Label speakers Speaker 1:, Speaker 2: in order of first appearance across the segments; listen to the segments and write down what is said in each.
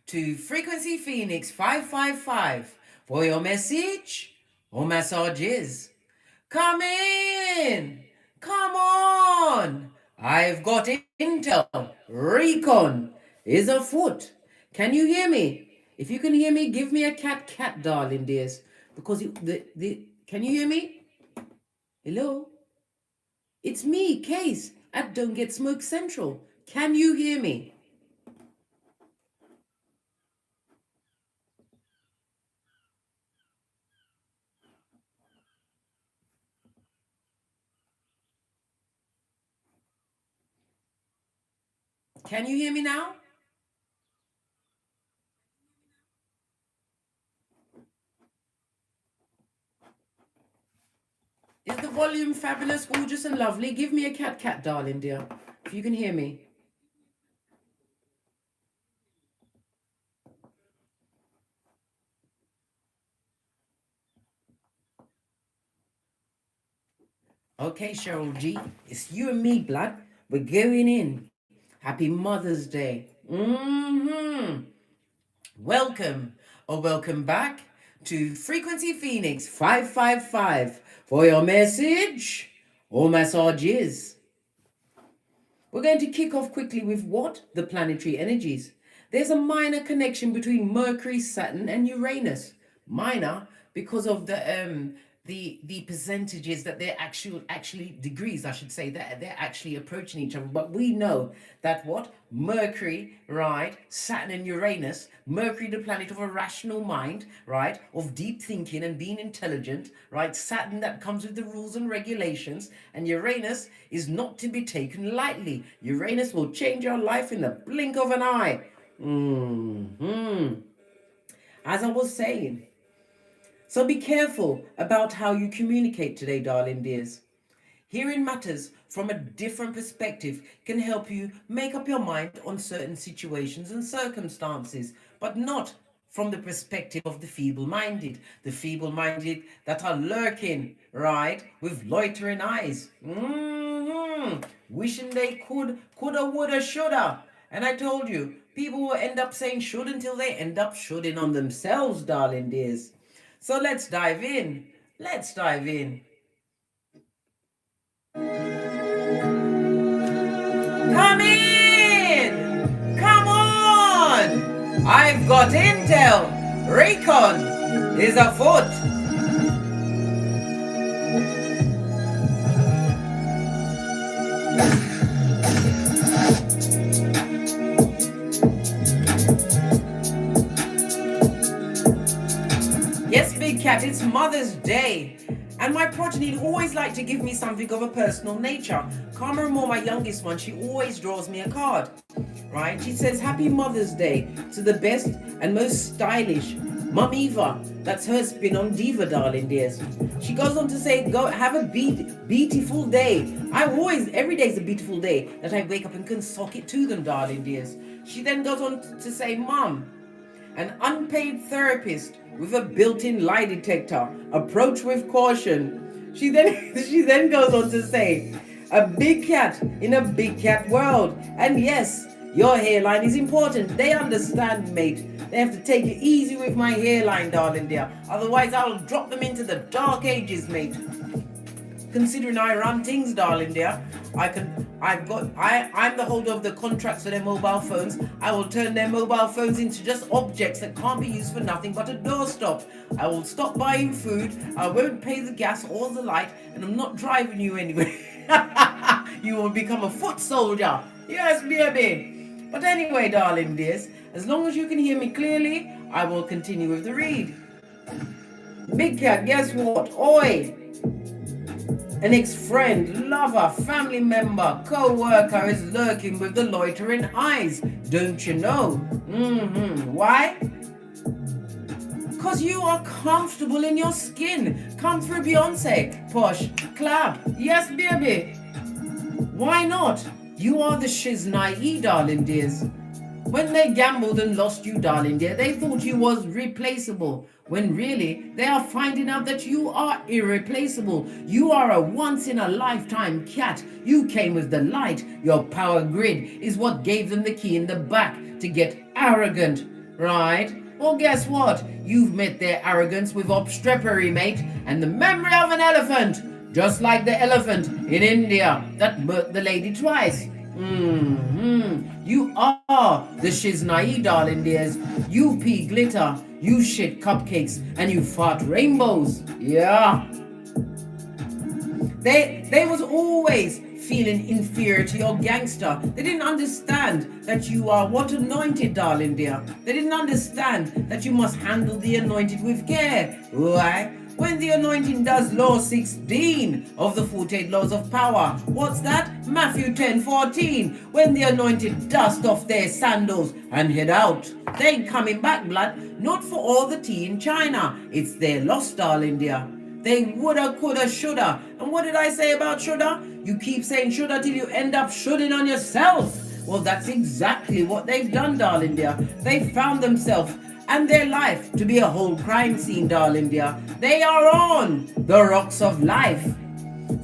Speaker 1: to Frequency Phoenix 555 for your message or messages. Come in. Come on. I've got intel. Recon is afoot. Can you hear me? If you can hear me, give me a cat, darling dears. Because can you hear me? Hello? It's me, Case, at Don't Get Smoke Central. Can you hear me? Can you hear me now? Is the volume fabulous, gorgeous, and lovely? Give me a cat, darling dear, if you can hear me. Okay, Cheryl G, it's you and me, blood. We're going in. Happy Mother's Day. Welcome or welcome back to Frequency Phoenix 555 for your message or messages. We're going to kick off quickly with what? The planetary energies. There's a minor connection between Mercury, Saturn, and Uranus. Minor because of the percentages that they're actually degrees, I should say, that they're actually approaching each other. But we know that what? Mercury, right? Saturn and Uranus. Mercury, the planet of a rational mind, right? Of deep thinking and being intelligent, right? Saturn, that comes with the rules and regulations. And Uranus is not to be taken lightly. Uranus will change your life in the blink of an eye. As I was saying, so be careful about how you communicate today, darling dears. Hearing matters from a different perspective can help you make up your mind on certain situations and circumstances, but not from the perspective of the feeble-minded that are lurking, right, with loitering eyes. Wishing they coulda, woulda, shoulda. And I told you, people will end up saying should until they end up shoulding on themselves, darling dears. So let's dive in. Come in! Come on! I've got intel. Recon is afoot. Yes, Big Cat, it's Mother's Day. And my progeny always like to give me something of a personal nature. Karma Moore, my youngest one, she always draws me a card, right? She says, Happy Mother's Day to the best and most stylish Mum Eva. That's her spin on Diva, darling dears. She goes on to say, go have a beautiful day. Every day is a beautiful day that I wake up and can sock it to them, darling dears. She then goes on to say, Mum, an unpaid therapist with a built-in lie detector. Approach with caution. She then goes on to say, a big cat in a big cat world. And yes, your hairline is important. They understand, mate. They have to take it easy with my hairline, darling dear. Otherwise, I'll drop them into the dark ages, mate. Considering I run things, darling dear, I'm the holder of the contracts for their mobile phones. I will turn their mobile phones into just objects that can't be used for nothing but a doorstop. I will stop buying food. I won't pay the gas or the light, and I'm not driving you anywhere. You will become a foot soldier. Yes, baby. But anyway, darling dears, as long as you can hear me clearly, I will continue with the read. Big Cat, guess what? Oi! An ex-friend, lover, family member, co-worker is lurking with the loitering eyes. Don't you know? Why? Because you are comfortable in your skin. Come through, Beyonce. Posh. Clap. Yes, baby. Why not? You are the shiznai, darling dears. When they gambled and lost you, darling dear, they thought you was replaceable. When really, they are finding out that you are irreplaceable. You are a once-in-a-lifetime cat. You came with the light. Your power grid is what gave them the key in the back to get arrogant. right? Well, guess what? You've met their arrogance with obstrepery, mate, and the memory of an elephant, just like the elephant in India that murked the lady twice. You are the shiznai, darling dears. You pee glitter, you shit cupcakes, and you fart rainbows. Yeah. They was always feeling inferior to your gangster. They didn't understand that you are what anointed, darling dear. They didn't understand that you must handle the anointed with care. Why? When the anointing does law 16 of the 48 laws of power. What's that? Matthew 10:14. When the anointed dust off their sandals and head out, they ain't coming back, blood. Not for all the tea in China. It's their loss, darling dear. They woulda, coulda, shoulda. And what did I say about shoulda? You keep saying shoulda till you end up shoulding on yourself. Well, that's exactly what they've done, darling dear. They found themselves and their life to be a whole crime scene, darling dear. They are on the rocks of life.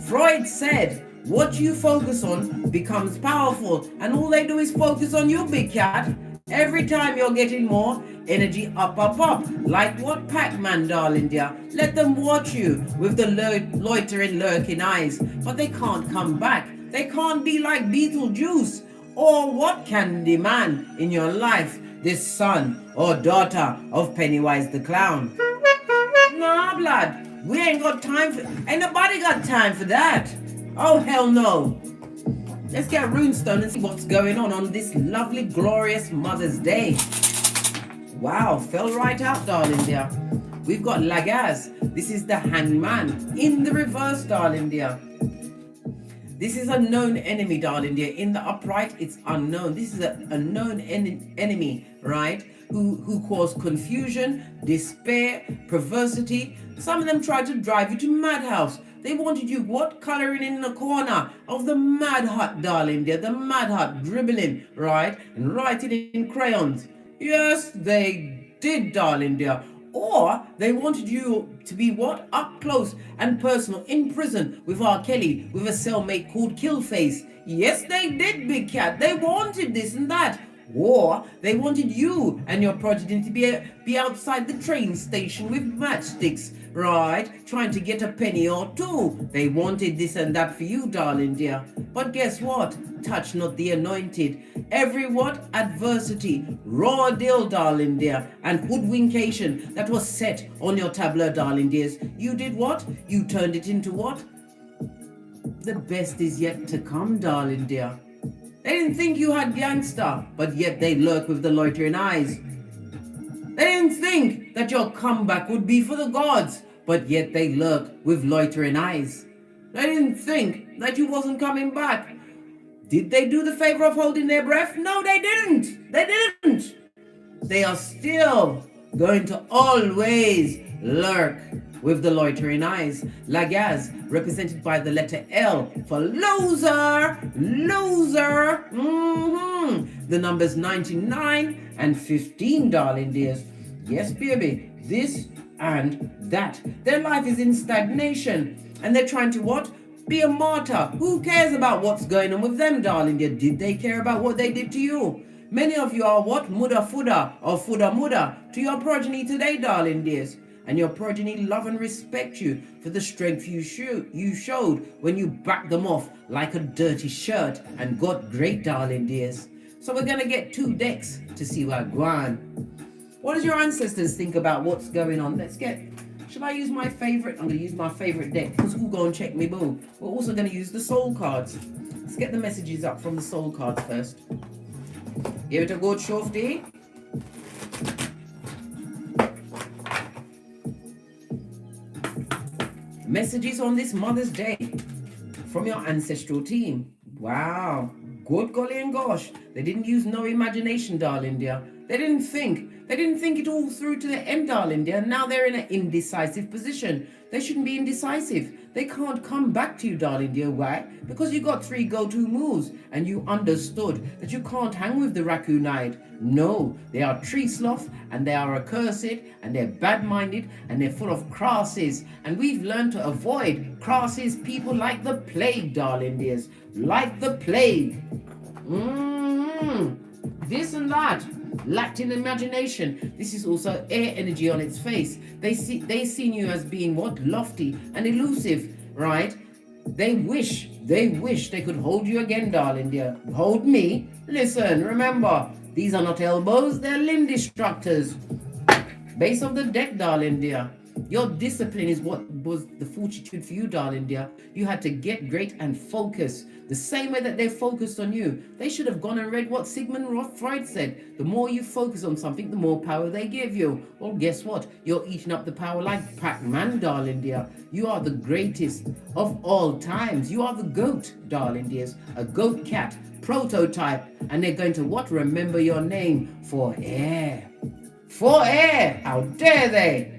Speaker 1: Freud said, what you focus on becomes powerful. And all they do is focus on you, big cat. Every time you're getting more energy up. Like what Pac-Man, darling dear. Let them watch you with the loitering, lurking eyes. But they can't come back. They can't be like Beetlejuice. Or what Candyman in your life, this son or daughter of Pennywise the Clown. Nah, blood. We ain't got time for... Ain't nobody got time for that. Oh, hell no. Let's get Runestone and see what's going on this lovely, glorious Mother's Day. Wow, fell right out, darling dear. We've got Lagaz. This is the Hangman. In the reverse, darling dear. This is a known enemy, darling dear. In the upright, it's unknown. This is a known enemy, right? Who cause confusion, despair, perversity. Some of them tried to drive you to madhouse. They wanted you, what, coloring in the corner of the mad hut, darling dear. The mad hut, dribbling, right? And writing in crayons. Yes, they did, darling dear. Or they wanted you to be what? Up close and personal in prison with R. Kelly, with a cellmate called Killface. Yes, they did, big cat. They wanted this and that. Or they wanted you and your progeny to be outside the train station with matchsticks, right? Trying to get a penny or two. They wanted this and that for you, darling dear. But guess what? Touch not the anointed. Every what? Adversity, raw deal, darling dear, and hoodwincation that was set on your tableau, darling dears. You did what? You turned it into what? The best is yet to come, darling dear. They didn't think you had gangster, but yet they lurk with the loitering eyes. They didn't think that your comeback would be for the gods, but yet they lurk with loitering eyes. They didn't think that you wasn't coming back. Did they do the favor of holding their breath? No, they didn't. They didn't. They are still going to always lurk with the loitering eyes. Lagaz, represented by the letter L for loser, loser. The numbers 99 and 15, darling dears. Yes, baby, this and that. Their life is in stagnation, and they're trying to what? Be a martyr. Who cares about what's going on with them, darling dear? Did they care about what they did to you? Many of you are what? Muda fuda or fuda muda to your progeny today, darling dears. And your progeny love and respect you for the strength you showed when you backed them off like a dirty shirt and got great, darling dears. So we're going to get 2 decks to see what go on. What does your ancestors think about what's going on? Let's get... Should I use my favorite? I'm going to use my favorite deck because who go and check me, boo. We're also going to use the soul cards. Let's get the messages up from the soul cards first. Give it a good shofty. Messages on this Mother's Day from your ancestral team. Wow. Good golly and gosh. They didn't use no imagination, darling dear. They didn't think it all through to the end, darling dear. Now they're in an indecisive position. They shouldn't be indecisive. They can't come back to you, darling dear. Why? Because you got 3 go-to moves and you understood that you can't hang with the raccoon-eyed. No, they are tree sloth and they are accursed and they're bad-minded and they're full of crasses. And we've learned to avoid crasses people like the plague, darling dears. Like the plague. This and that. lacked in imagination. This is also air energy on its face. They seen you as being what? Lofty and elusive, right? They wish they could hold you again, darling dear. Hold me. Listen, remember, these are not elbows, they're limb destructors. Base of the deck, darling dear. Your discipline is what was the fortitude for you, darling dear. You had to get great and focus. The same way that they focused on you. They should have gone and read what Sigmund Freud said. The more you focus on something, the more power they give you. Well, guess what? You're eating up the power like Pac-Man, darling dear. You are the greatest of all times. You are the goat, darling dears. A goat cat prototype. And they're going to what? Remember your name for air. For air. How dare they?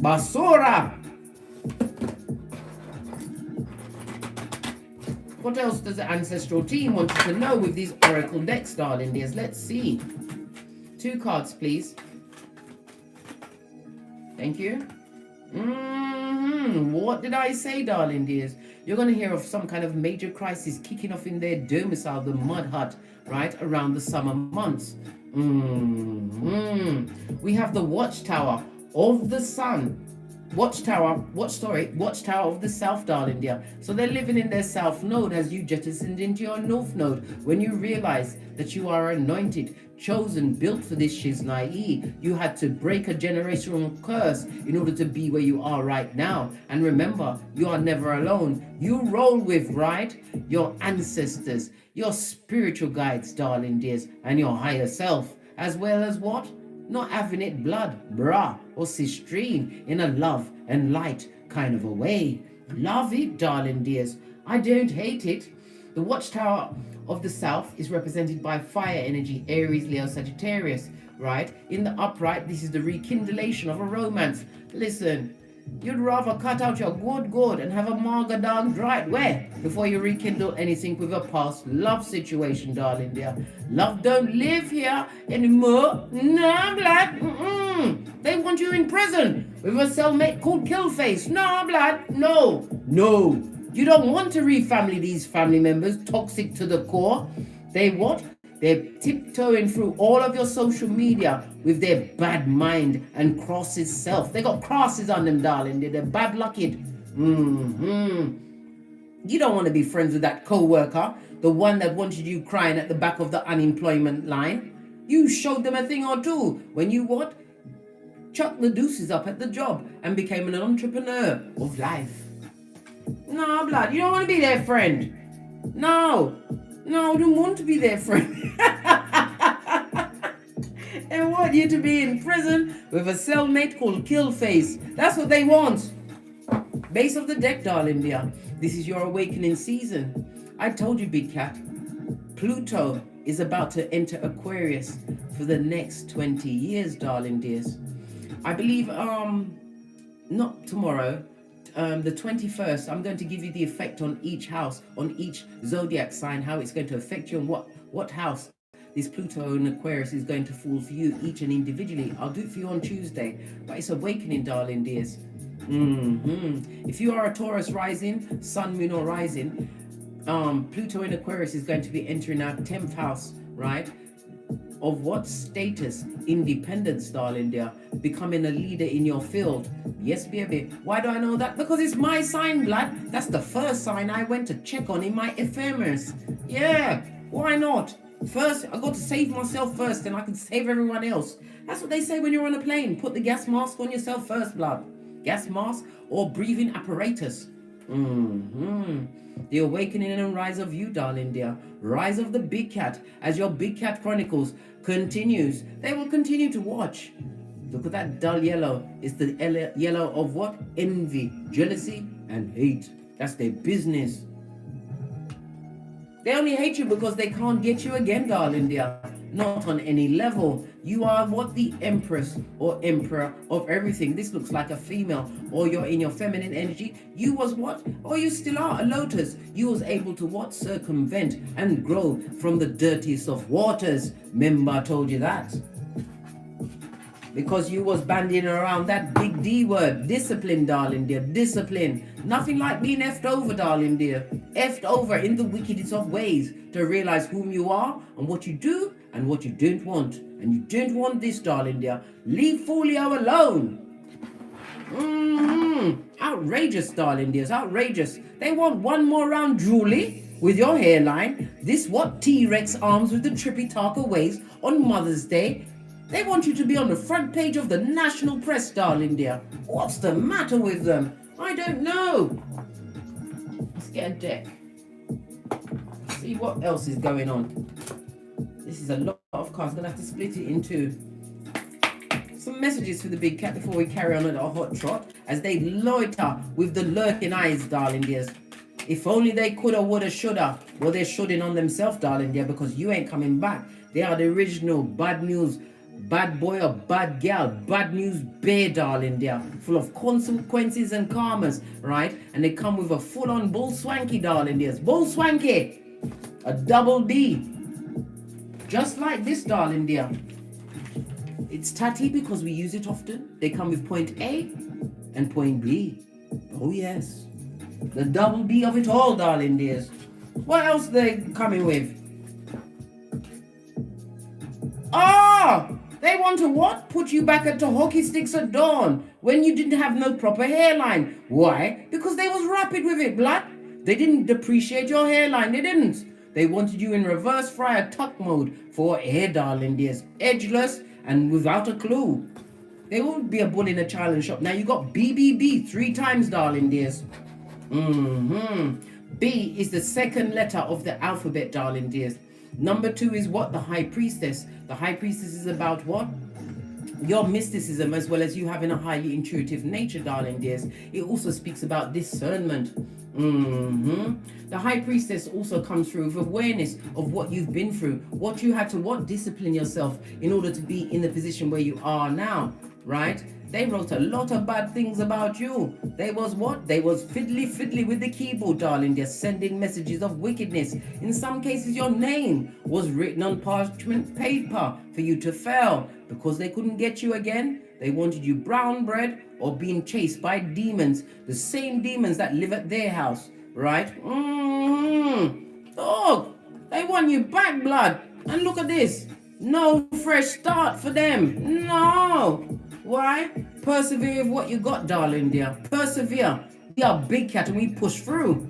Speaker 1: Basura. What else does the ancestral team want you to know with these oracle decks, darling dears? Let's see. 2 cards, please. Thank you. What did I say, darling dears? You're going to hear of some kind of major crisis kicking off in their domicile, the mud hut, right around the summer months. We have the watchtower of the sun. Watchtower of the south, darling dear. So they're living in their south node as you jettisoned into your north node. When you realize that you are anointed, chosen, built for this shiznai, you had to break a generational curse in order to be where you are right now. And remember, you are never alone. You roll with, right, your ancestors, your spiritual guides, darling dears, and your higher self, as well as what? Not having it blood, bra, or sistrine in a love and light kind of a way. Love it, darling dears. I don't hate it. The watchtower of the south is represented by fire energy, Aries, Leo, Sagittarius, right? In the upright, this is the rekindlation of a romance. Listen, you'd rather cut out your good and have a margadang right way before you rekindle anything with a past love situation, darling dear. Love don't live here anymore. No, blood. They want you in prison with a cellmate called Killface. No, blood. No. You don't want to refamily these family members, toxic to the core. They what? They're tiptoeing through all of your social media with their bad mind and crosses self. They got crosses on them, darling. They're bad lucked. You don't want to be friends with that co-worker, the one that wanted you crying at the back of the unemployment line. You showed them a thing or two when you what? Chucked the deuces up at the job and became an entrepreneur of life. No, blood, you don't want to be their friend. No, I don't want to be their friend. They want you to be in prison with a cellmate called Killface. That's what they want. Base of the deck, darling dear. This is your awakening season. I told you, big cat. Pluto is about to enter Aquarius for the next 20 years, darling dears. I believe, not tomorrow, the 21st, I'm going to give you the effect on each house, on each zodiac sign, how it's going to affect you and what house this Pluto in Aquarius is going to fall for you, each and individually. I'll do it for you on Tuesday, but it's awakening, darling dears. If you are a Taurus rising, sun, moon, or rising, Pluto in Aquarius is going to be entering our 10th house, right? Of what status? Independence, darling dear. Becoming a leader in your field. Yes, baby. Why do I know that? Because it's my sign, blood. That's the first sign I went to check on in my ephemeris. Yeah, why not? First, I got to save myself first, and I can save everyone else. That's what they say when you're on a plane. Put the gas mask on yourself first, blood. Gas mask or breathing apparatus. The awakening and rise of you, darling dear. Rise of the big cat. As your big cat chronicles continues, they will continue to watch. Look at that dull yellow. It's the yellow of what? Envy, jealousy, and hate. That's their business. They only hate you because they can't get you again, darling dear. Not on any level. You are what? The empress or emperor of everything. This looks like a female, or you're in your feminine energy. You was what? Or you still are a lotus. You was able to what? Circumvent and grow from the dirtiest of waters. Remember I told you that. Because you was bandying around that big D word. Discipline, darling dear. Discipline. Nothing like being effed over, darling dear. effed over in the wickedest of ways to realize whom you are and what you do and what you don't want. And you don't want this, darling dear. Leave Folio alone. Outrageous, darling dears, outrageous. They want one more round, Julie, with your hairline. This what T-Rex arms with the trippy Tarka waist on Mother's Day. They want you to be on the front page of the national press, darling dear. What's the matter with them? I don't know. Let's get a deck. See what else is going on. This is a lot of cards. I'm going to have to split it into some messages for the big cat before we carry on at our hot trot as they loiter with the lurking eyes, darling dears. If only they coulda, woulda, shoulda. Well, they're shoulding on themselves, darling dear, because you ain't coming back. They are the original bad news, bad boy or bad gal, bad news bear, darling dear, full of consequences and karmas, right? And they come with a full-on bull swanky, darling dears. Bull swanky, a double D. Just like this, darling dear. It's tatty because we use it often. They come with point A and point B. Oh yes. The double B of it all, darling dears. What else are they coming with? Oh! They want to what? Put you back at the hockey sticks at dawn when you didn't have no proper hairline. Why? Because they was rapid with it, blood. They didn't depreciate your hairline. They didn't. They wanted you in reverse fryer tuck mode for hair, darling dears. Edgeless and without a clue. They won't be a bull in a challenge shop. Now you got BBB 3 times, darling dears. B is the second letter of the alphabet, darling dears. Number 2 is what? The High Priestess. The High Priestess is about what? Your mysticism, as well as you having a highly intuitive nature, darling dears. It also speaks about discernment. The High Priestess also comes through with awareness of what you've been through, what you had to discipline yourself in order to be in the position where you are now, right? They wrote a lot of bad things about you. They was what? They was fiddly with the keyboard, darling. They're sending messages of wickedness. In some cases, your name was written on parchment paper for you to fail. Because they couldn't get you again, they wanted you brown bread or being chased by demons. The same demons that live at their house, right? Oh, they want you back, blood. And look at this. No fresh start for them. No. Why? Persevere with what you got, darling dear. Persevere. We are big cat and we push through.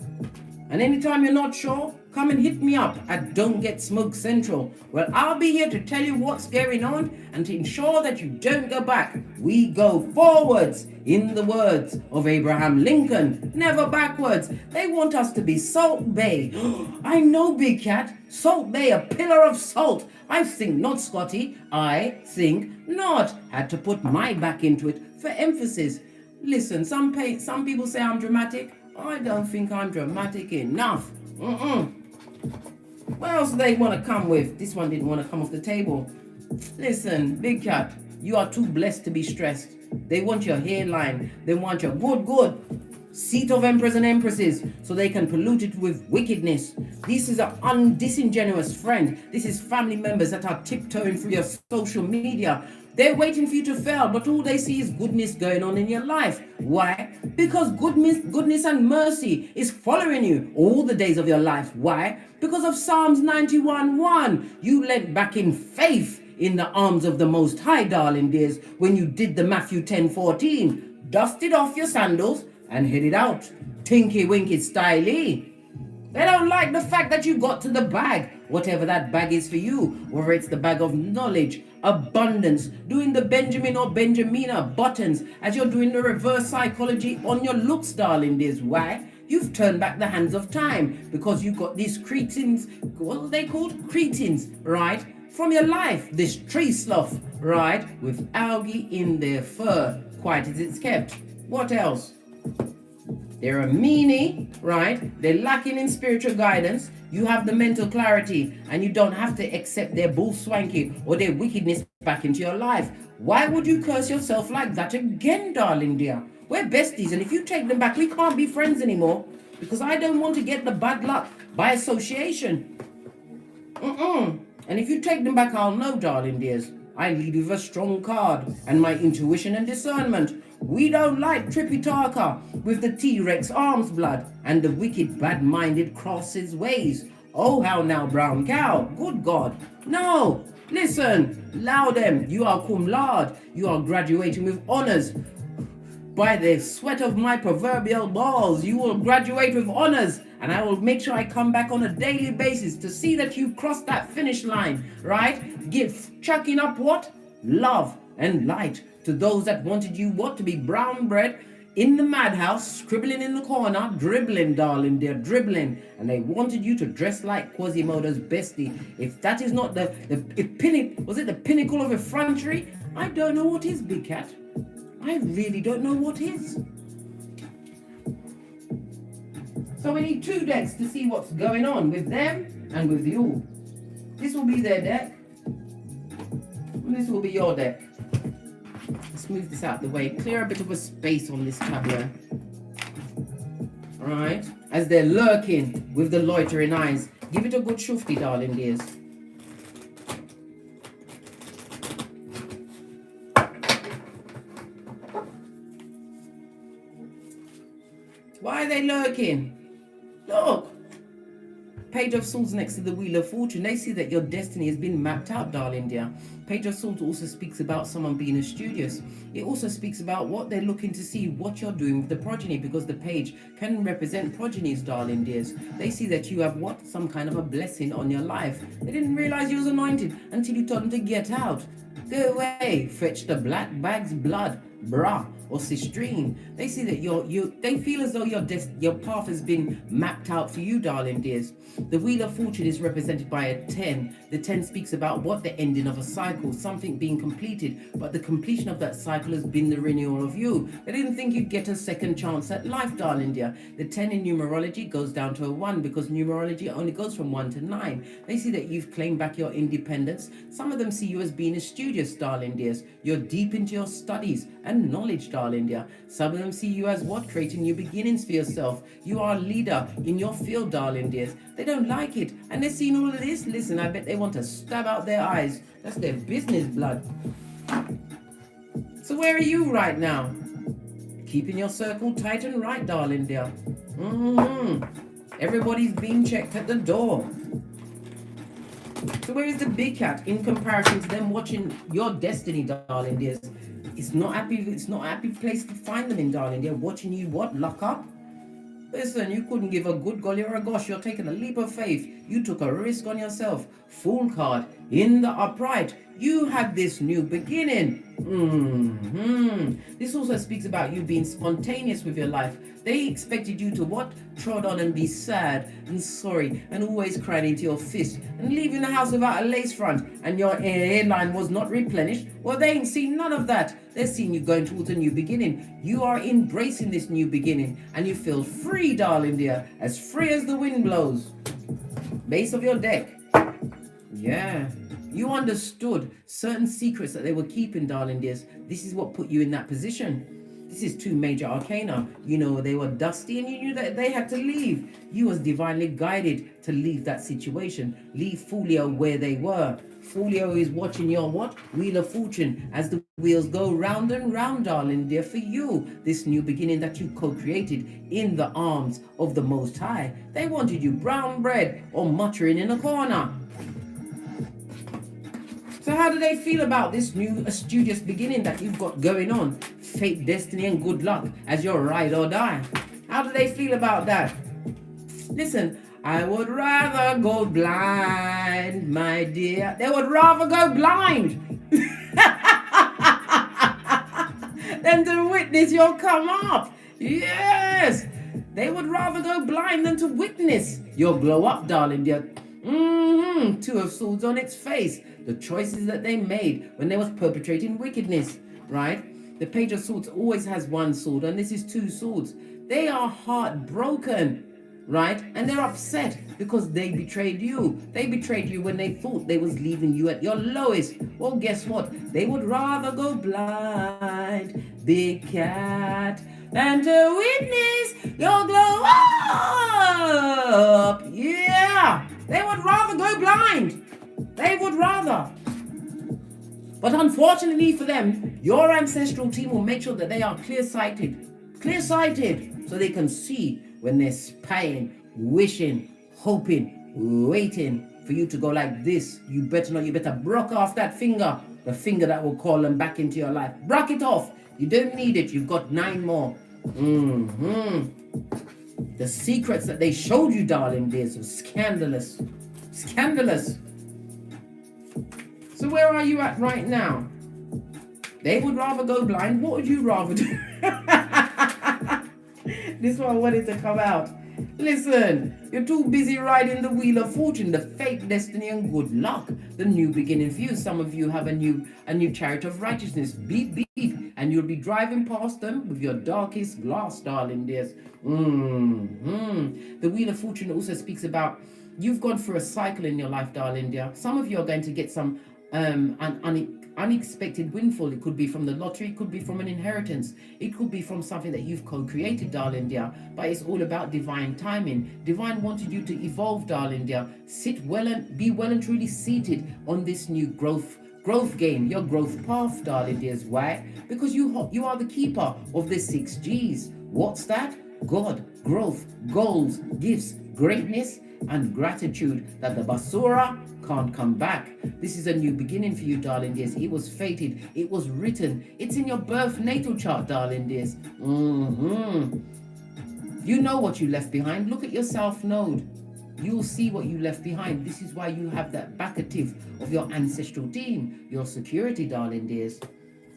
Speaker 1: And anytime you're not sure, come and hit me up at Don't Get Smoked Central. Well, I'll be here to tell you what's going on and to ensure that you don't go back. We go forwards, in the words of Abraham Lincoln, never backwards. They want us to be Salt Bay. I know, big cat. Salt Bay, a pillar of salt. I think not, Scotty. I think not. Had to put my back into it for emphasis. Listen, some people say I'm dramatic. I don't think I'm dramatic enough. What else do they want to come with? This one didn't want to come off the table. Listen, big cat, you are too blessed to be stressed. They want your hairline. They want your good seat of emperors and empresses so they can pollute it with wickedness. This is an disingenuous friend. This is family members that are tiptoeing through your social media. They're waiting for you to fail, but all they see is goodness going on in your life. Why? Because goodness and mercy is following you all the days of your life. Why? Because of Psalms 91:1. You leant back in faith in the arms of the Most High, darling dears, when you did the Matthew 10:14. Dusted off your sandals and headed out. Tinky winky styly. They don't like the fact that you got to the bag, whatever that bag is for you, whether it's the bag of knowledge, abundance, doing the Benjamin or Benjamina buttons, as you're doing the reverse psychology on your looks, darling dears. Why? You've turned back the hands of time because you've got these cretins, what are they called? Cretins, right? From your life, this tree sloth, right? With algae in their fur, quite as it's kept. What else? They're a meanie, right? They're lacking in spiritual guidance. You have the mental clarity and you don't have to accept their bull swanky or their wickedness back into your life. Why would you curse yourself like that again, darling dear? We're besties, and if you take them back, we can't be friends anymore because I don't want to get the bad luck by association. And if you take them back, I'll know, darling dears. I lead with a strong card and my intuition and discernment. We don't like Tripitaka with the T-Rex arms blood and the wicked bad-minded crosses ways. Oh, how now, brown cow, good God. No, listen, allow them. You are cum laude. You are graduating with honors. By the sweat of my proverbial balls, you will graduate with honors, and I will make sure I come back on a daily basis to see that you cross that finish line, right? Chucking up what? Love and light to those that wanted you what? To be brown bread in the madhouse, scribbling in the corner, dribbling, darling, they're dribbling, and they wanted you to dress like Quasimodo's bestie. If that is not the pinnacle of effrontery, I don't know what is, Big Cat. I really don't know what is. So we need 2 decks to see what's going on with them and with you. This will be their deck. And this will be your deck. Let's move this out of the way. Clear a bit of a space on this tableau. Alright. As they're lurking with the loitering eyes. Give it a good shufty, darling dears. Why are they lurking? Look. Page of Swords next to the Wheel of Fortune. They see that your destiny has been mapped out, darling dear. Page of Swords also speaks about someone being a studious. It also speaks about what they're looking to see, what you're doing with the progeny, because the page can represent progenies, darling dears. They see that you have what? Some kind of a blessing on your life. They didn't realize you was anointed until you told them to get out. Go away, fetch the black bag's blood, brah, or sistrine. They see that they feel as though your path has been mapped out for you, darling dears. The Wheel of Fortune is represented by a 10. The 10 speaks about what? The ending of a cycle, something being completed, but the completion of that cycle has been the renewal of you. They didn't think you'd get a second chance at life, darling dear. The 10 in numerology goes down to a 1 because numerology only goes from 1 to 9. They see that you've claimed back your independence. Some of them see you as being a studious, darling dears. You're deep into your studies and knowledge, darling dear. Some of them see you as what? Creating new beginnings for yourself. You are a leader in your field, darling dears. They don't like it, and they're seeing all of this. Listen, I bet they want to stab out their eyes. That's their business, blood. So where are you right now? Keeping your circle tight and right, darling dear. Everybody's being checked at the door. So where is the Big Cat in comparison to them watching your destiny, darling dears? It's not a happy place to find them in, darling. They're watching you what? Lock up? Listen, you couldn't give a good golly or a gosh. You're taking a leap of faith. You took a risk on yourself. Fool card in the upright. You had this new beginning. This also speaks about you being spontaneous with your life. They expected you to what? Trod on and be sad and sorry and always crying into your fist and leaving the house without a lace front and your hairline was not replenished. Well, they ain't seen none of that. They're seeing you going towards a new beginning. You are embracing this new beginning and you feel free, darling dear, as free as the wind blows. Base of your deck. Yeah. You understood certain secrets that they were keeping, darling dears. This is what put you in that position. This is 2 major arcana. You know, they were dusty and you knew that they had to leave. You was divinely guided to leave that situation. Leave Folio where they were. Folio is watching your what? Wheel of Fortune as the wheels go round and round, darling dear, for you. This new beginning that you co-created in the arms of the Most High. They wanted you brown bread or muttering in a corner. So how do they feel about this new studious beginning that you've got going on? Fate, destiny, and good luck as your ride or die. How do they feel about that? Listen, I would rather go blind, my dear. They would rather go blind than to witness your come up. Yes, they would rather go blind than to witness your glow up, darling dear. 2 of Swords on its face. The choices that they made when they was perpetrating wickedness, right? The Page of Swords always has 1 sword, and this is 2 swords. They are heartbroken, right? And they're upset because they betrayed you. They betrayed you when they thought they was leaving you at your lowest. Well, guess what? They would rather go blind, Big Cat, than to witness your glow up. Yeah, they would rather go blind. They would rather. But unfortunately for them, your ancestral team will make sure that they are clear-sighted, so they can see when they're spying, wishing, hoping, waiting for you to go like this. You better not, you better broke off that finger, the finger that will call them back into your life. Broke it off. You don't need it. You've got 9 more. The secrets that they showed you, darling dears, was scandalous. Scandalous. So where are you at right now? They would rather go blind. What would you rather do? This one wanted to come out. Listen, you're too busy riding the wheel of fortune, the fate, destiny, and good luck. The new beginning for you. Some of you have a new chariot of righteousness. Beep, beep. And you'll be driving past them with your darkest glass, darling dears. The wheel of fortune also speaks about you've gone through a cycle in your life, darling dear. Some of you are going to get some unexpected windfall. It could be from the lottery, it could be from an inheritance, it could be from something that you've co-created, darling dear. But it's all about divine timing. Divine wanted you to evolve, darling dear. Sit well and be well and truly seated on this new growth game, your growth path, darling dears. Why? Because you are the keeper of the 6 G's. What's that? God, growth, goals, gifts, greatness, and gratitude that the basura can't come back. This is a new beginning for you, darling dears. It was fated. It was written. It's in your birth natal chart, darling dears. You know what you left behind. Look at your South Node. You'll see what you left behind. This is why you have that backative of your ancestral team, your security, darling dears.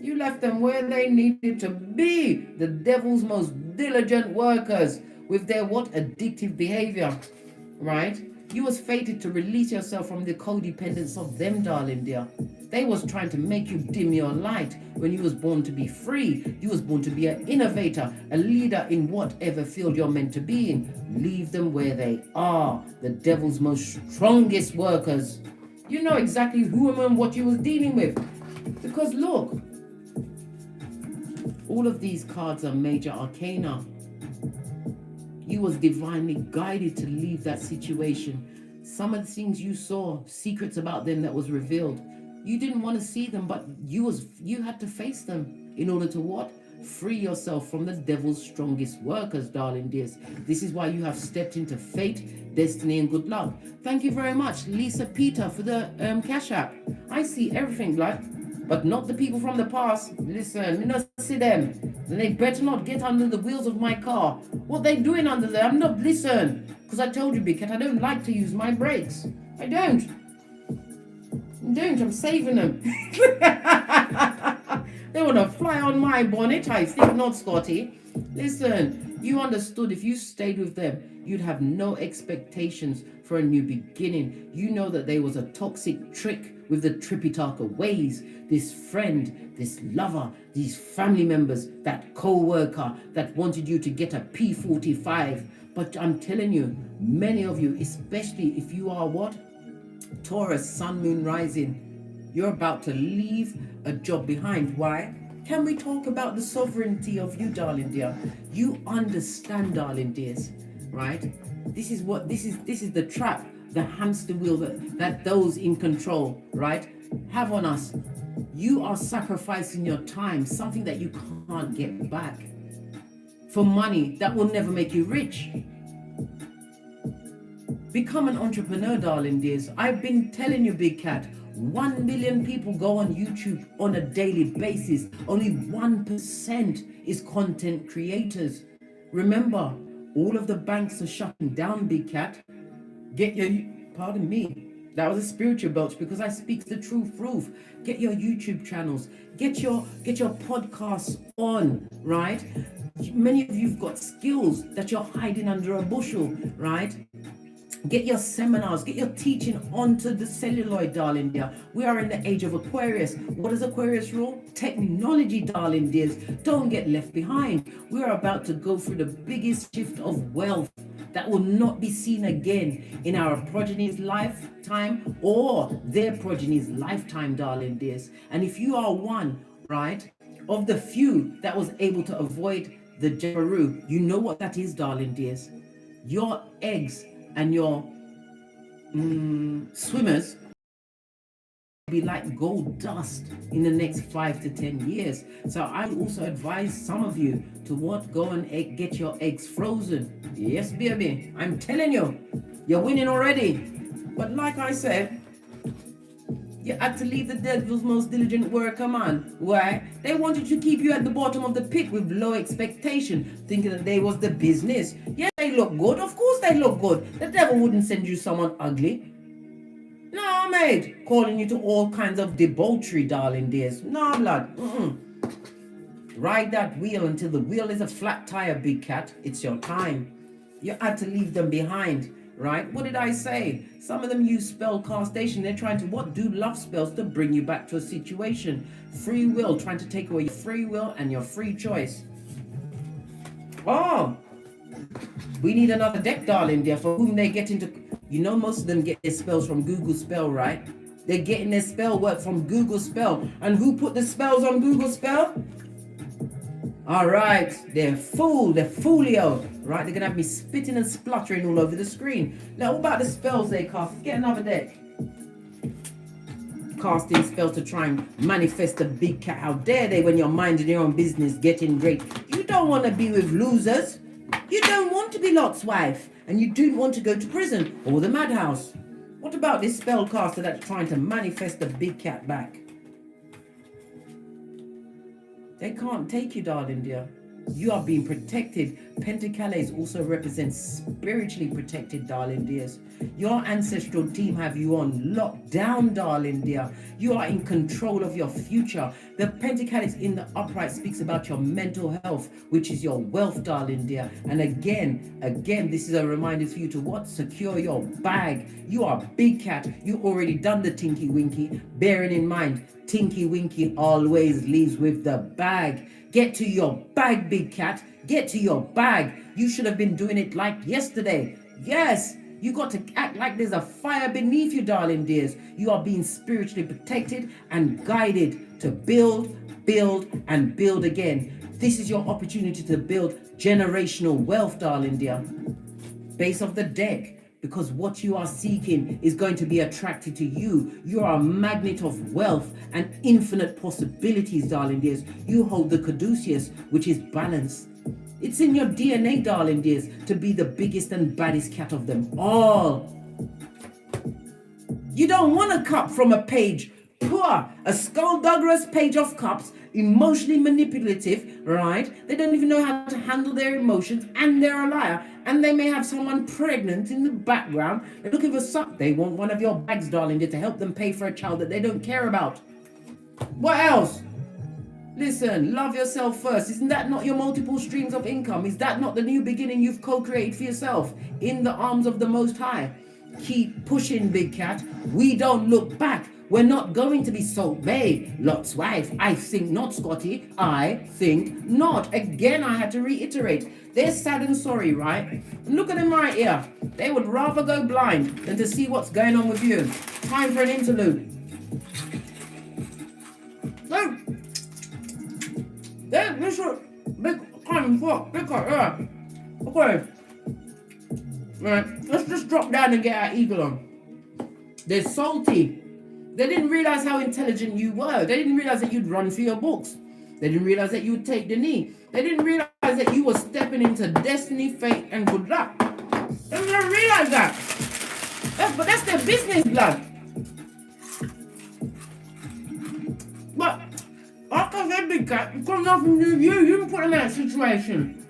Speaker 1: You left them where they needed to be. The devil's most diligent workers with their addictive behavior, right? You was fated to release yourself from the codependence of them, darling dear. They was trying to make you dim your light when you was born to be free. You was born to be an innovator, a leader in whatever field you're meant to be in. Leave them where they are, the devil's most strongest workers. You know exactly who and what you was dealing with. Because look, all of these cards are major arcana. You was divinely guided to leave that situation. Some of the things you saw, secrets about them that was revealed, you didn't want to see them, but you had to face them in order to what? Free yourself from the devil's strongest workers, darling dears. This is why you have stepped into fate, destiny, and good luck. Thank you very much, Lisa Peter, for the Cash App. I see everything, blood, but not the people from the past. Listen, you not see them. Then they better not get under the wheels of my car. What they doing under there? I'm not, listen, because I told you, Big Cat, I don't like to use my brakes. I don't. I'm saving them. They want to fly on my bonnet. I think not, Scotty. Listen, you understood if you stayed with them, you'd have no expectations for a new beginning. You know that there was a toxic trick with the Tripitaka ways. This friend, this lover, these family members, that co-worker that wanted you to get a P45. But I'm telling you, many of you, especially if you are what? Taurus, sun, moon, rising, you're about to leave a job behind. Why? Can we talk about the sovereignty of you, darling dear? You understand, darling dears, right? This is the trap, the hamster wheel that those in control, right, have on us. You are sacrificing your time, something that you can't get back, for money that will never make you rich. Become an entrepreneur, darling dears. I've been telling you, Big Cat, 1 million people go on YouTube on a daily basis. Only 1% is content creators. Remember, all of the banks are shutting down, Big Cat. Get your, pardon me, that was a spiritual belch because I speak the truth. Get your YouTube channels, get your podcasts on, right? Many of you've got skills that you're hiding under a bushel, right? Get your seminars, get your teaching onto the celluloid, darling dear. We are in the age of Aquarius. What does Aquarius rule? Technology, darling dears. Don't get left behind. We are about to go through the biggest shift of wealth that will not be seen again in our progeny's lifetime or their progeny's lifetime, darling dears. And if you are one, right, of the few that was able to avoid the Jabiru, you know what that is, darling dears. Your eggs and your swimmers be like gold dust in the next 5 to 10 years. So I would also advise some of you to what? Go and get your eggs frozen. Yes, baby, I'm telling you, you're winning already. But like I said, you had to leave the devil's most diligent worker, man. Why? They wanted to keep you at the bottom of the pit with low expectation, thinking that they was the business. Yeah, they look good. Of course they look good. The devil wouldn't send you someone ugly. No, mate. Calling you to all kinds of debauchery, darling dears. No, blood. Ride that wheel until the wheel is a flat tire, big cat. It's your time. You had to leave them behind. Right? What did I say? Some of them use spell castation. They're trying to what? Do love spells to bring you back to a situation. Free will, trying to take away your free will and your free choice. Oh, we need another deck, darling dear, for whom they get into. You know, most of them get their spells from Google Spell, right? They're getting their spell work from Google Spell. And who put the spells on Google Spell? All right, they're foolio, right? They're gonna have me spitting and spluttering all over the screen. Now, what about the spells they cast? Get another deck. Casting spells to try and manifest a big cat. How dare they when you're minding your own business, getting great. You don't want to be with losers. You don't want to be Lot's wife. And you don't want to go to prison or the madhouse. What about this spellcaster that's trying to manifest a big cat back? They can't take you, darling dear. You are being protected. Pentacles also represents spiritually protected, darling dears. Your ancestral team have you on lockdown, darling dear. You are in control of your future. The Pentacles in the upright speaks about your mental health, which is your wealth, darling dear. And again, this is a reminder for you to what? Secure your bag. You are big cat. You already done the tinky winky. Bearing in mind, Tinky Winky always leaves with the bag. Get to your bag, big cat. Get to your bag. You should have been doing it like yesterday. Yes, you got to act like there's a fire beneath you, darling dears. You are being spiritually protected and guided to build, and build again. This is your opportunity to build generational wealth, darling dear. Base of the deck. Because what you are seeking is going to be attracted to you. You are a magnet of wealth and infinite possibilities, darling dears. You hold the caduceus, which is balance. It's in your DNA, darling dears, to be the biggest and baddest cat of them all. You don't want a cup from a page. Poor, a skullduggerous page of cups, emotionally manipulative, right? They don't even know how to handle their emotions, and they're a liar. And they may have someone pregnant in the background. They're looking for something. They want one of your bags, darling, to help them pay for a child that they don't care about. What else? Listen, love yourself first. Isn't that not your multiple streams of income? Is that not the new beginning you've co-created for yourself in the arms of the Most High? Keep pushing, big cat. We don't look back. We're not going to be Salt Bay, Lot's wife. I think not, Scotty. I think not. Again, I had to reiterate. They're sad and sorry, right? Look at them right here. They would rather go blind than to see what's going on with you. Time for an interlude. This is big time for big car. Okay. Right. Let's just drop down and get our eagle on. They're salty. They didn't realize how intelligent you were. They didn't realize that you'd run for your books. They didn't realize that you would take the knee. They didn't realize that you were stepping into destiny, fate, and good luck. They didn't realize that. But that's their business, blood. But after that big cat, it's got nothing to do with you. You didn't put them in that situation.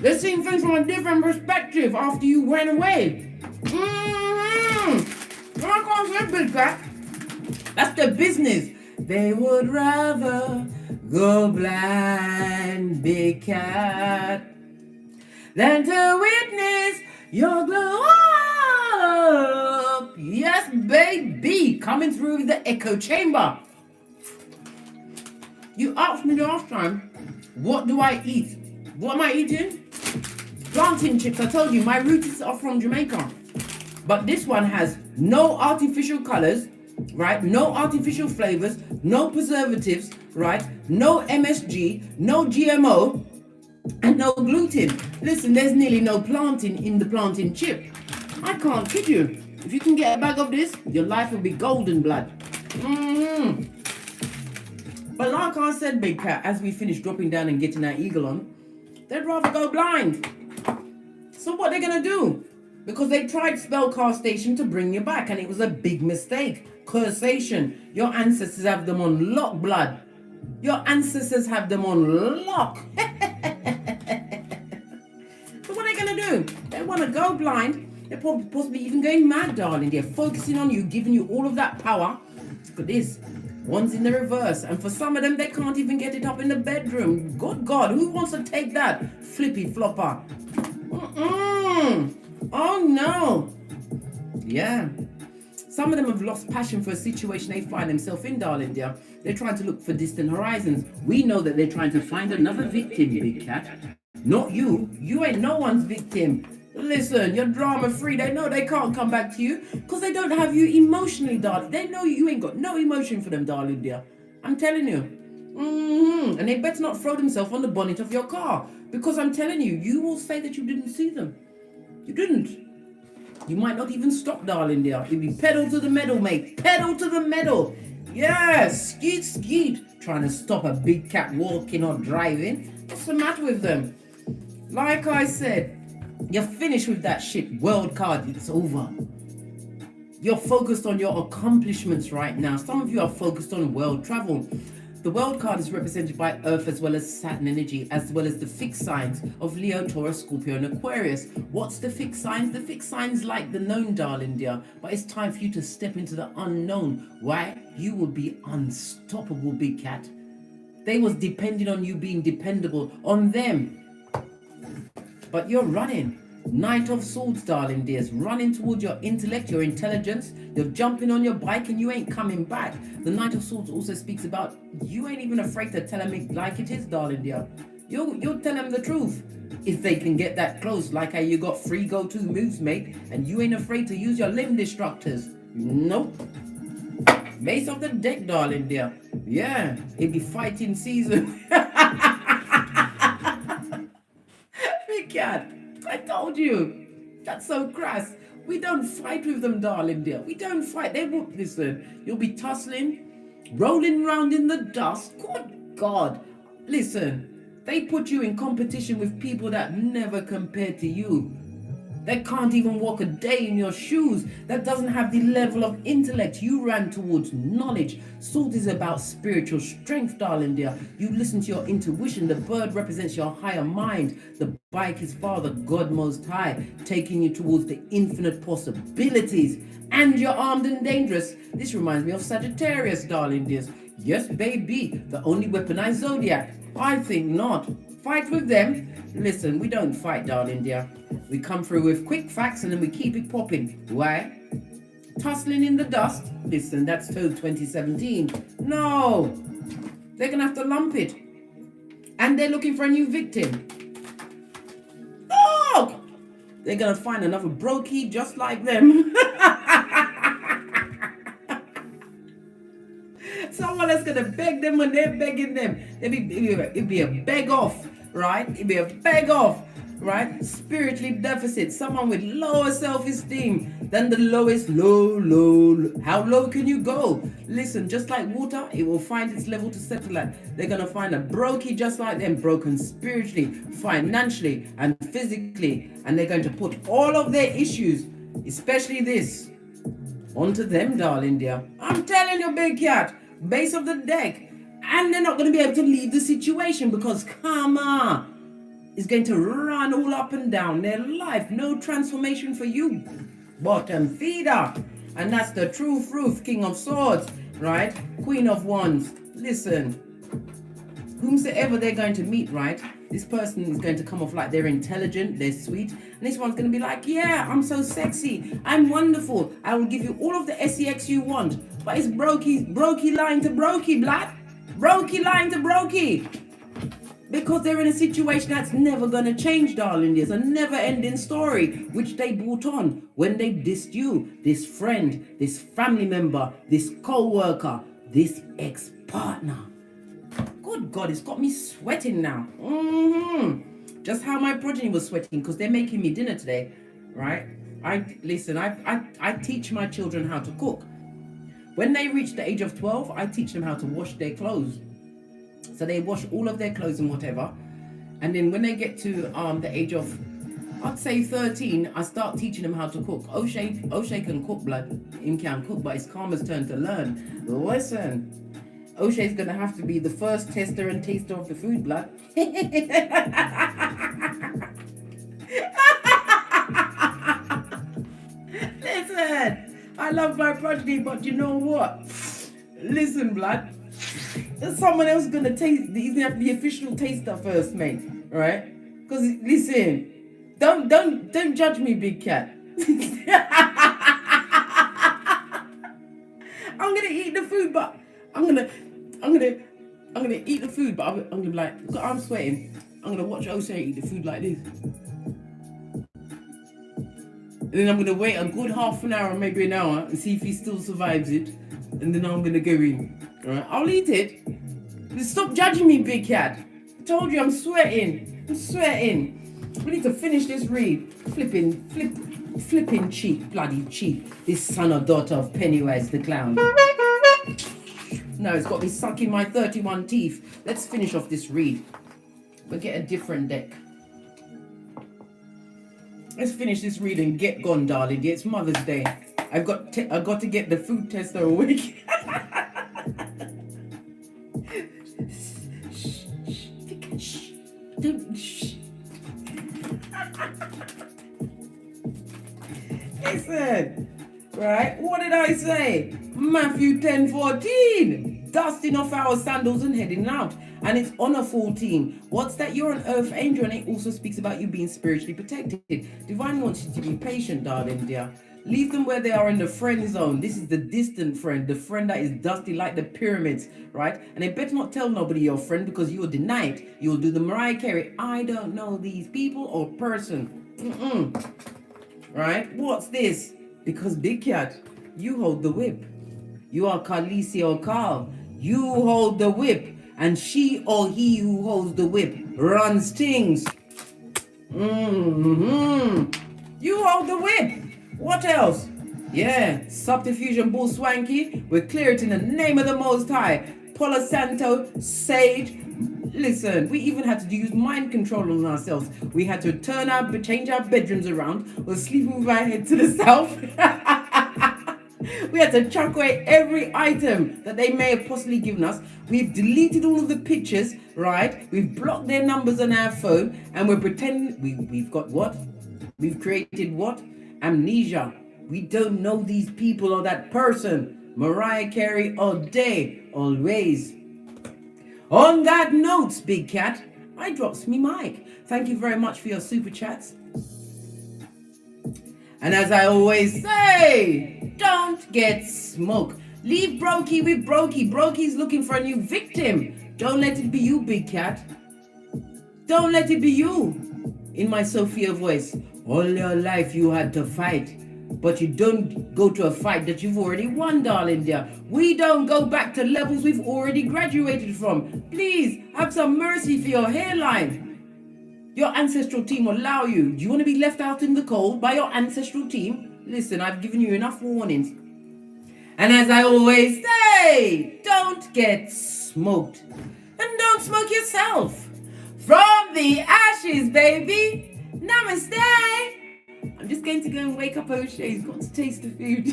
Speaker 1: They're seeing things from a different perspective after you went away. I can't say big cat. That's their business. They would rather go blind, big cat, than to witness your glow up. Yes, baby. Coming through the echo chamber. You asked me last time, what do I eat? What am I eating? Plantain chips. I told you, my roots are from Jamaica. But this one has no artificial colors, right? No artificial flavors, no preservatives, right? No MSG, no GMO, and no gluten. Listen, there's nearly no plantain in the plantain chip. I can't kid you. If you can get a bag of this, your life will be golden, blood. But like I said, Big Cat, as we finish dropping down and getting that eagle on, they'd rather go blind. So what they're going to do? Because they tried spellcastation to bring you back, and it was a big mistake. Cursation. Your ancestors have them on lock, blood. Your ancestors have them on lock. So what are they going to do? They want to go blind. They're possibly even going mad, darling. They're focusing on you, giving you all of that power. Look at this. One's in the reverse. And for some of them, they can't even get it up in the bedroom. Good God, who wants to take that? Flippy flopper. Oh, no. Yeah. Some of them have lost passion for a situation they find themselves in, darling dear. They're trying to look for distant horizons. We know that they're trying to find another victim, Big Cat. Not you. You ain't no one's victim. Listen, you're drama free. They know they can't come back to you because they don't have you emotionally, darling. They know you ain't got no emotion for them, darling dear. I'm telling you. And they better not throw themselves on the bonnet of your car, because I'm telling you, you will say that you didn't see them. You didn't. You might not even stop, darling dear. It'll be pedal to the metal, mate. Pedal to the metal. Yeah, skeet, skeet. Trying to stop a Big Cat walking or driving. What's the matter with them? Like I said, you're finished with that shit. World card, it's over. You're focused on your accomplishments right now. Some of you are focused on world travel. The world card is represented by Earth as well as Saturn energy, as well as the fixed signs of Leo, Taurus, Scorpio, and Aquarius. What's the fixed signs? The fixed signs like the known, darling dear, but it's time for you to step into the unknown. Why? You will be unstoppable, Big Cat. They was depending on you being dependable on them. But you're running. Knight of Swords, darling dears, running towards your intellect, your intelligence. You're jumping on your bike and you ain't coming back. The Knight of Swords also speaks about you ain't even afraid to tell them it like it is, darling dear. You'll tell them the truth. If they can get that close, like how you got free go-to moves, mate, and you ain't afraid to use your limb destructors. Nope. Mace of the deck, darling dear. Yeah, it'd be fighting season. Big Cat. I told you. That's so crass. We don't fight with them, darling dear. We don't fight. They won't listen. You'll be tussling, rolling around in the dust. Good God. Listen, they put you in competition with people that never compare to you. They can't even walk a day in your shoes. That doesn't have the level of intellect you ran towards knowledge. Sword is about spiritual strength, darling dear. You listen to your intuition. The bird represents your higher mind. The bike is Father God Most High, taking you towards the infinite possibilities. And you're armed and dangerous. This reminds me of Sagittarius, darling dears. Yes, baby, the only weaponized zodiac. I think not. Fight with them. Listen, we don't fight, darling dear. We come through with quick facts and then we keep it popping. Why? Tussling in the dust. Listen, that's till 2017. No. They're going to have to lump it. And they're looking for a new victim. Oh! They're going to find another brokey just like them. Someone that's going to beg them when they're begging them. It'd be a beg off, right? It'd be a beg off, right? Spiritually deficit. Someone with lower self-esteem than the lowest low. How low can you go? Listen, just like water, it will find its level to settle at. They're going to find a brokey just like them, broken spiritually, financially, and physically. And they're going to put all of their issues, especially this, onto them, darling dear. I'm telling you, Big Cat. Base of the deck. And they're not going to be able to leave the situation because karma is going to run all up and down their life. No transformation for you. Bottom feeder. And that's the true truth. King of Swords, right? Queen of Wands. Listen. Whomsoever they're going to meet, right? This person is going to come off like they're intelligent, they're sweet. And this one's going to be like, yeah, I'm so sexy. I'm wonderful. I will give you all of the sex you want. But it's brokey lying to brokey, blood. Brokey lying to brokey. Because they're in a situation that's never going to change, darling. There's a never-ending story, which they brought on when they dissed you, this friend, this family member, this co-worker, this ex-partner. Good God, it's got me sweating now. Just how my progeny was sweating because they're making me dinner today, right? I teach my children how to cook. When they reach the age of 12, I teach them how to wash their clothes. So they wash all of their clothes and whatever. And then when they get to the age of, I'd say 13, I start teaching them how to cook. O'Shea can cook, blood. Him can cook, but it's Karma's turn to learn. Listen, O'Shea's gonna have to be the first tester and taster of the food, blood. Listen, I love my progeny, but you know what? Listen, blood. Someone else gonna taste. He's gonna have to be official taster first, mate. Right? Because listen, don't judge me, big cat. I'm gonna eat the food, but I'm gonna eat the food, but I'm gonna be like, look, I'm sweating. I'm gonna watch O'Shea eat the food like this. And then I'm gonna wait a good half an hour, maybe an hour, and see if he still survives it. And then I'm gonna go in. Alright, I'll eat it. Just stop judging me, big cat. I told you I'm sweating. I'm sweating. We need to finish this read. Flipping cheap, bloody cheap. This son or daughter of Pennywise the clown. No, it's got me sucking my 31 teeth. Let's finish off this read. We'll get a different deck. Let's finish this read and get gone, darling. It's Mother's Day. I've got to get the food tester awake. Listen, right? What did I say? Matthew 10:14. Dusting off our sandals and heading out. And it's honor 14. What's that? You're an earth angel, and it also speaks about you being spiritually protected. Divine wants you to be patient, darling dear. Leave them where they are in the friend zone. This is the distant friend, the friend that is dusty like the pyramids, right? And they better not tell nobody your friend, because you'll deny it. You'll do the Mariah Carey, I don't know these people or person. Right? What's this? Because big cat, you hold the whip. You are Khaleesi or Carl. You hold the whip. And she or he who holds the whip runs things. You hold the whip. What else? Yeah, subterfuge bull swanky. We clear it in the name of the Most High. Palo Santo, sage. Listen, we even had to use mind control on ourselves. We had to change our bedrooms around. We're sleeping with our head to the south. We had to chuck away every item that they may have possibly given us. We've deleted all of the pictures, right? We've blocked their numbers on our phone, and we're pretending we've got what? We've created what? Amnesia. We don't know these people or that person. Mariah Carey all day, always. On that note, big cat, I drops me mic. Thank you very much for your super chats. And as I always say, don't get smoked. Leave Brokey with Brokey. Brokey's looking for a new victim. Don't let it be you, big cat. Don't let it be you. In my Sophia voice, all your life you had to fight. But you don't go to a fight that you've already won, darling dear. We don't go back to levels we've already graduated from. Please, have some mercy for your hairline. Your ancestral team will allow you. Do you want to be left out in the cold by your ancestral team? Listen, I've given you enough warnings. And as I always say, don't get smoked. And don't smoke yourself. From the ashes, baby. Namaste. I'm just going to go and wake up O'Shea. He's got to taste the food.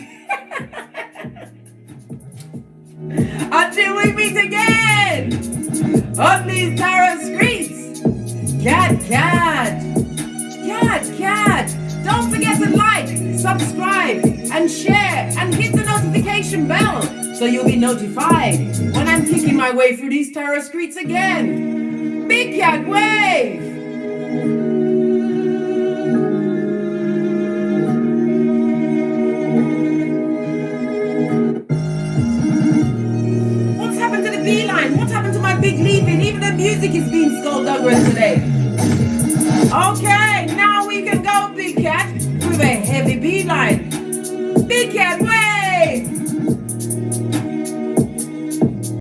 Speaker 1: Until we meet again on these tarot streets. Cat. Don't forget to like, subscribe, and share, and hit the notification bell so you'll be notified when I'm kicking my way through these tarot streets again. Big cat wave! What's happened to the beeline? What happened to my big leaving? Even the music is being skullduggerous today. Okay.